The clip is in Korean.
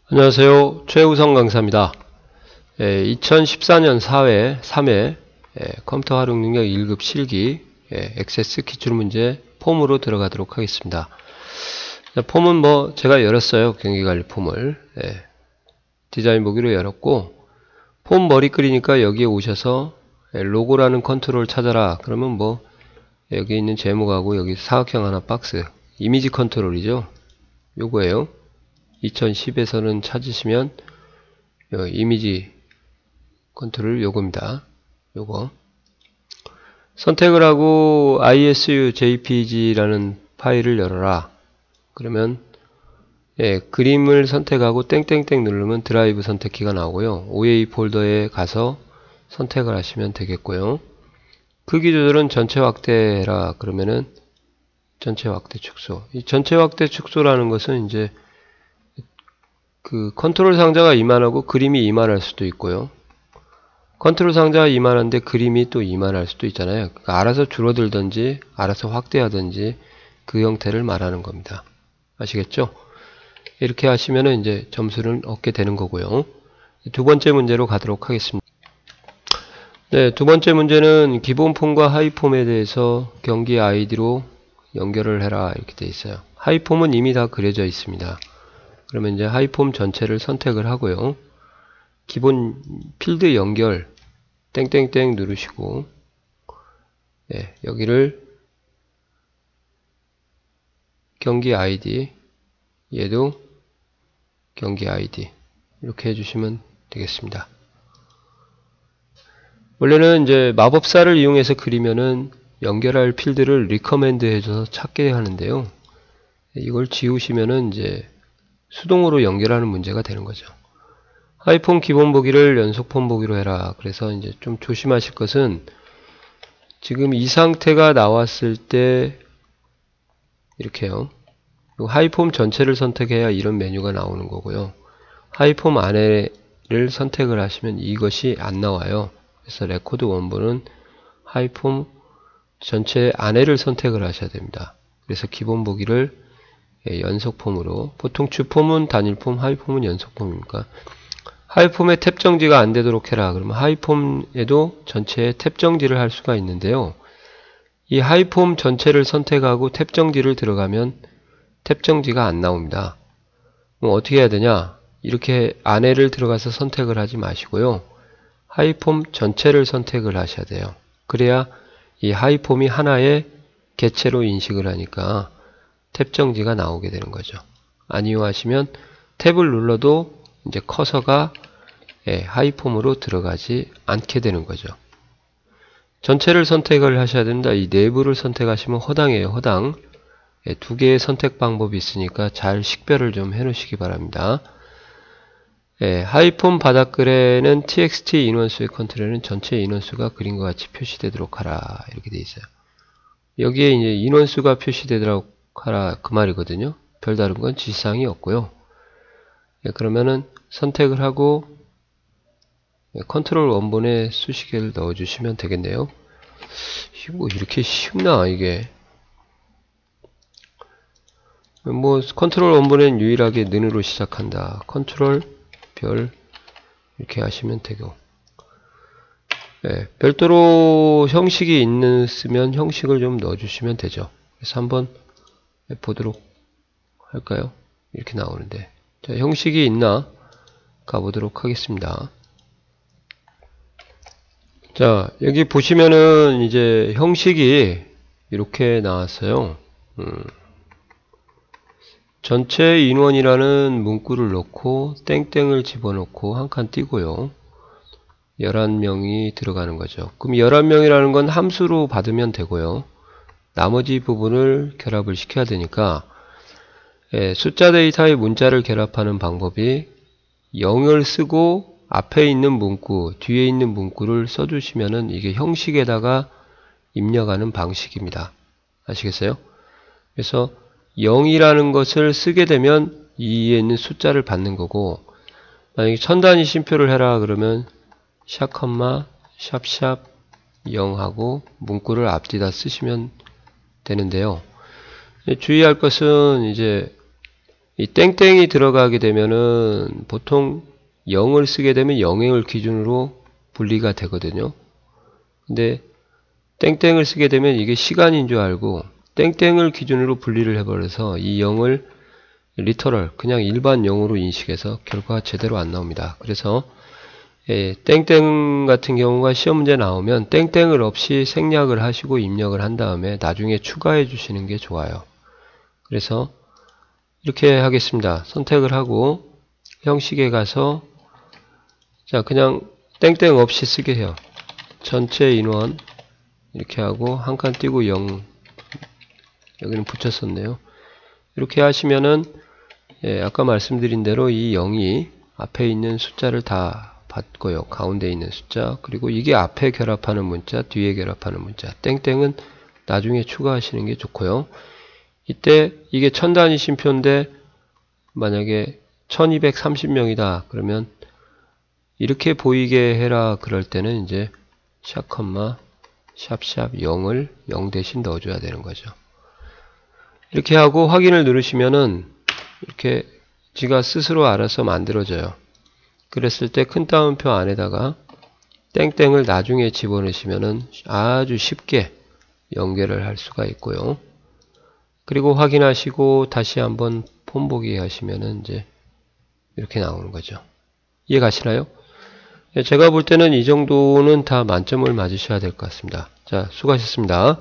안녕하세요. 최우성 강사입니다. 2014년 4회, 3회 컴퓨터 활용 능력 1급 실기 액세스 기출문제 폼으로 들어가도록 하겠습니다. 폼은 제가 열었어요. 경기관리 폼을. 디자인 보기로 열었고, 폼 머리 그리니까 여기에 오셔서 로고라는 컨트롤 찾아라. 그러면 여기 있는 제목하고 여기 사각형 하나 박스, 이미지 컨트롤이죠. 요거예요. 2010에서는 찾으시면 이미지 컨트롤 요겁니다. 요거 선택을 하고 ISU JPG라는 파일을 열어라. 그러면 그림을 선택하고 땡땡땡 누르면 드라이브 선택키가 나오고요. OA 폴더에 가서 선택을 하시면 되겠고요. 크기 조절은 전체 확대해라. 그러면은 전체 확대 축소. 이 전체 확대 축소라는 것은 이제 그 컨트롤 상자가 이만하고 그림이 이만할 수도 있고요. 컨트롤 상자가 이만한데 그림이 또 이만할 수도 있잖아요. 그러니까 알아서 줄어들든지 알아서 확대하든지 그 형태를 말하는 겁니다. 아시겠죠? 이렇게 하시면은 이제 점수를 얻게 되는 거고요. 두 번째 문제로 가도록 하겠습니다. 네, 두 번째 문제는 기본 폼과 하이 폼에 대해서 경기 아이디로 연결을 해라 이렇게 되어 있어요. 하이 폼은 이미 다 그려져 있습니다. 그러면 이제 하이폼 전체를 선택을 하고요. 기본 필드 연결 땡땡땡 누르시고 여기를 경기 아이디 얘도 경기 아이디 이렇게 해주시면 되겠습니다. 원래는 이제 마법사를 이용해서 그리면은 연결할 필드를 리커맨드 해줘서 찾게 하는데요. 이걸 지우시면은 이제 수동으로 연결하는 문제가 되는 거죠. 하이폼 기본 보기를 연속폼 보기로 해라. 그래서 이제 좀 조심하실 것은 지금 이 상태가 나왔을 때 이렇게요. 하이폼 전체를 선택해야 이런 메뉴가 나오는 거고요. 하이폼 안에를 선택을 하시면 이것이 안 나와요. 그래서 레코드 원본은 하이폼 전체 안에를 선택을 하셔야 됩니다. 그래서 기본 보기를 연속폼으로, 보통 주폼은 단일폼, 하이폼은 연속폼이니까 하이폼에 탭 정지가 안 되도록 해라. 그러면 하이폼에도 전체에 탭 정지를 할 수가 있는데요. 이 하이폼 전체를 선택하고 탭 정지를 들어가면 탭 정지가 안 나옵니다. 그럼 어떻게 해야 되냐? 이렇게 안에를 들어가서 선택을 하지 마시고요. 하이폼 전체를 선택을 하셔야 돼요. 그래야 이 하이폼이 하나의 개체로 인식을 하니까 탭 정지가 나오게 되는 거죠. 아니요 하시면 탭을 눌러도 이제 커서가 하이폼으로 들어가지 않게 되는 거죠. 전체를 선택을 하셔야 됩니다. 이 내부를 선택하시면 허당이에요. 허당. 두 개의 선택 방법이 있으니까 잘 식별을 좀 해 놓으시기 바랍니다. 하이폼 바닥글에는 txt 인원수의 컨트롤은 전체 인원수가 그림과 같이 표시되도록 하라. 이렇게 되어 있어요. 여기에 이제 인원수가 표시되도록 하라 그 말이거든요. 별다른 건 지시사항이 없고요. 그러면은 선택을 하고 컨트롤 원본에 수식을 넣어주시면 되겠네요. 이렇게 쉽나 이게. 컨트롤 원본엔 유일하게 는으로 시작한다. 컨트롤 별 이렇게 하시면 되고. 별도로 형식이 있으면 형식을 좀 넣어주시면 되죠. 그래서 한번 보도록 할까요? 이렇게 나오는데. 자, 형식이 있나? 가보도록 하겠습니다. 자, 여기 보시면은 이제 형식이 이렇게 나왔어요. 전체 인원이라는 문구를 넣고 땡땡을 집어넣고 한 칸 띄고요. 11명이 들어가는 거죠. 그럼 11명이라는 건 함수로 받으면 되고요. 나머지 부분을 결합을 시켜야 되니까 숫자 데이터의 문자를 결합하는 방법이 0을 쓰고 앞에 있는 문구, 뒤에 있는 문구를 써주시면은 이게 형식에다가 입력하는 방식입니다. 아시겠어요? 그래서 0이라는 것을 쓰게 되면 이에 있는 숫자를 받는 거고, 만약에 천단위 쉼표를 해라 그러면 샵, 샵 0하고 문구를 앞뒤다 쓰시면 되는데요. 주의할 것은 이제 이 땡땡이 들어가게 되면은 보통 0을 쓰게 되면 영행을 기준으로 분리가 되거든요. 근데 땡땡을 쓰게 되면 이게 시간인 줄 알고 땡땡을 기준으로 분리를 해버려서 이 0을 리터럴 그냥 일반 0으로 인식해서 결과가 제대로 안 나옵니다. 그래서 땡땡 같은 경우가 시험 문제 나오면 땡땡을 없이 생략을 하시고 입력을 한 다음에 나중에 추가해 주시는 게 좋아요. 그래서 이렇게 하겠습니다. 선택을 하고 형식에 가서 자 그냥 땡땡 없이 쓰게 해요. 전체 인원 이렇게 하고 한 칸 띄고 0 여기는 붙였었네요. 이렇게 하시면은 아까 말씀드린 대로 이 0이 앞에 있는 숫자를 다 받고요. 가운데 있는 숫자 그리고 이게 앞에 결합하는 문자 뒤에 결합하는 문자 땡땡은 나중에 추가하시는 게 좋고요. 이때 이게 1000단위 쉼표인데 만약에 1230명이다 그러면 이렇게 보이게 해라 그럴 때는 이제 샵 0을 0 대신 넣어줘야 되는 거죠. 이렇게 하고 확인을 누르시면은 이렇게 지가 스스로 알아서 만들어져요. 그랬을 때 큰 따옴표 안에다가 땡땡을 나중에 집어넣으시면은 아주 쉽게 연결을 할 수가 있고요. 그리고 확인하시고 다시 한번 폼 보기 하시면은 이제 이렇게 나오는 거죠. 이해 가시나요? 제가 볼 때는 이 정도는 다 만점을 맞으셔야 될 것 같습니다. 자, 수고하셨습니다.